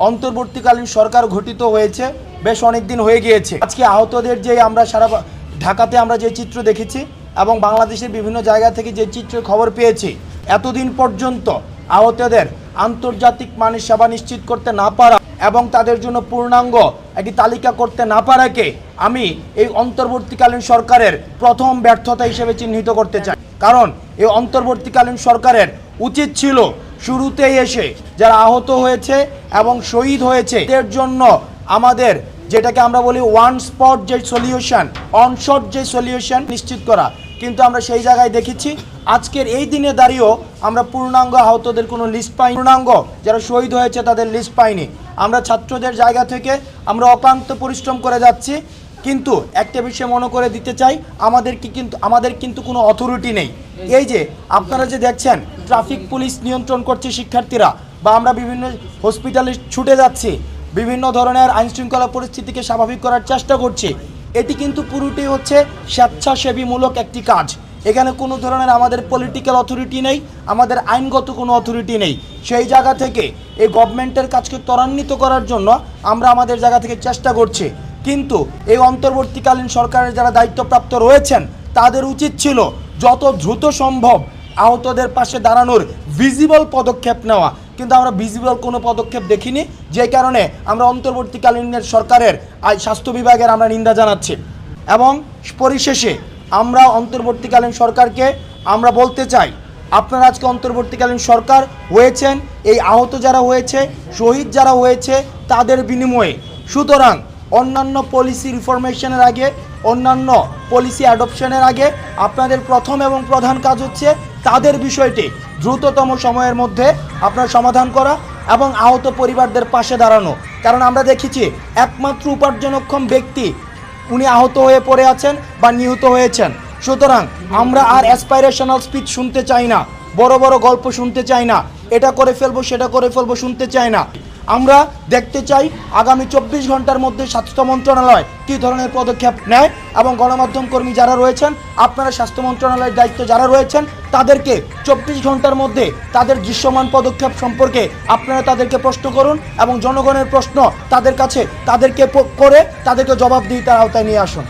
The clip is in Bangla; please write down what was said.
অন্তর্বর্তীকালীন সরকার গঠিত হয়েছে বেশ অনেক দিন হয়ে গিয়েছে। আজকে আহতদের যে আমরা সারা ঢাকাতে আমরা যে চিত্র দেখেছি এবং বাংলাদেশের বিভিন্ন জায়গা থেকে যে চিত্রের খবর পেয়েছি, এতদিন পর্যন্ত আহতদের আন্তর্জাতিক মানের সেবা নিশ্চিত করতে না পারা এবং তাদের জন্য পূর্ণাঙ্গ একটি তালিকা করতে না পারাকে আমি এই অন্তর্বর্তীকালীন সরকারের প্রথম ব্যর্থতা হিসেবে চিহ্নিত করতে চাই। কারণ এই অন্তর্বর্তীকালীন সরকারের উচিত ছিল শুরুতেই এসে যারা আহত হয়েছে এবং শহীদ হয়েছে এর জন্য আমাদের যেটাকে আমরা বলি ওয়ান স্পট যে সলিউশন, অনশট যে সলিউশন নিশ্চিত করা, কিন্তু আমরা সেই জায়গায় দেখেছি আজকের এই দিনে দাঁড়িয়েও আমরা পূর্ণাঙ্গ আহতদের কোনো লিস্ট পাইনি, পূর্ণাঙ্গ যারা শহীদ হয়েছে তাদের লিস্ট পাইনি। আমরা ছাত্রদের জায়গা থেকে আমরা অক্লান্ত পরিশ্রম করে যাচ্ছি, কিন্তু একটা বিষয় মনে করে দিতে চাই, আমাদের কিন্তু কোনো অথরিটি নেই। এই যে আপনারা যে দেখছেন ট্রাফিক পুলিশ নিয়ন্ত্রণ করছে শিক্ষার্থীরা, বা আমরা বিভিন্ন হসপিটালে ছুটে যাচ্ছি, বিভিন্ন ধরনের আইনশৃঙ্খলা পরিস্থিতিকে স্বাভাবিক করার চেষ্টা করছি, এটি কিন্তু পুরোটাই হচ্ছে স্বেচ্ছাসেবীমূলক একটি কাজ। এখানে কোনো ধরনের আমাদের পলিটিক্যাল অথরিটি নেই, আমাদের আইনগত কোনো অথরিটি নেই। সেই জায়গা থেকে এই গভর্নমেন্টের কাজকে ত্বরান্বিত করার জন্য আমরা আমাদের জায়গা থেকে চেষ্টা করছি, কিন্তু এই অন্তর্বর্তীকালীন সরকারের যারা দায়িত্বপ্রাপ্ত রয়েছেন তাদের উচিত ছিল যত দ্রুত সম্ভব আহতদের পাশে দাঁড়ানোর ভিজিবল পদক্ষেপ নেওয়া, কিন্তু আমরা ভিজিবল কোনো পদক্ষেপ দেখিনি, যে কারণে আমরা অন্তর্বর্তীকালীন সরকারের স্বাস্থ্য বিভাগের আমরা নিন্দা জানাচ্ছি। এবং পরিশেষে আমরা অন্তর্বর্তীকালীন সরকারকে আমরা বলতে চাই, আপনারা আজকে অন্তর্বর্তীকালীন সরকার হয়েছেন এই আহত যারা হয়েছে, শহীদ যারা হয়েছে তাদের বিনিময়ে। সুতরাং অন্যান্য পলিসি রিফরমেশনের আগে, অন্যান্য পলিসি অ্যাডপশনের আগে আপনাদের প্রথম এবং প্রধান কাজ হচ্ছে তাদের বিষয়টি দ্রুততম সময়ের মধ্যে আপনার সমাধান করা এবং আহত পরিবারদের পাশে দাঁড়ানো। কারণ আমরা দেখেছি একমাত্র উপার্জনক্ষম ব্যক্তি উনি আহত হয়ে পড়ে আছেন বা নিহত হয়েছেন। সুতরাং আমরা আর অ্যাসপাইরেশনাল স্পিচ শুনতে চাই না, বড় বড় গল্প শুনতে চাই না, এটা করে ফেলবো সেটা করে ফেলবো শুনতে চাই না। আমরা দেখতে চাই আগামী 24 ঘন্টার মধ্যে স্বাস্থ্য মন্ত্রণালয় কী ধরনের পদক্ষেপ নেয়, এবং গণমাধ্যম কর্মী যারা রয়েছেন, আপনারা স্বাস্থ্য মন্ত্রণালয়ের দায়িত্ব যারা রয়েছেন, তাদেরকে 24 ঘন্টার মধ্যে তাদের দৃশ্যমান পদক্ষেপ সম্পর্কে আপনারা তাদেরকে প্রশ্ন করুন এবং জনগণের প্রশ্ন তাদের কাছে তাদেরকে করে তাদেরকে জবাবদিহিতার আওতায় নিয়ে আসুন।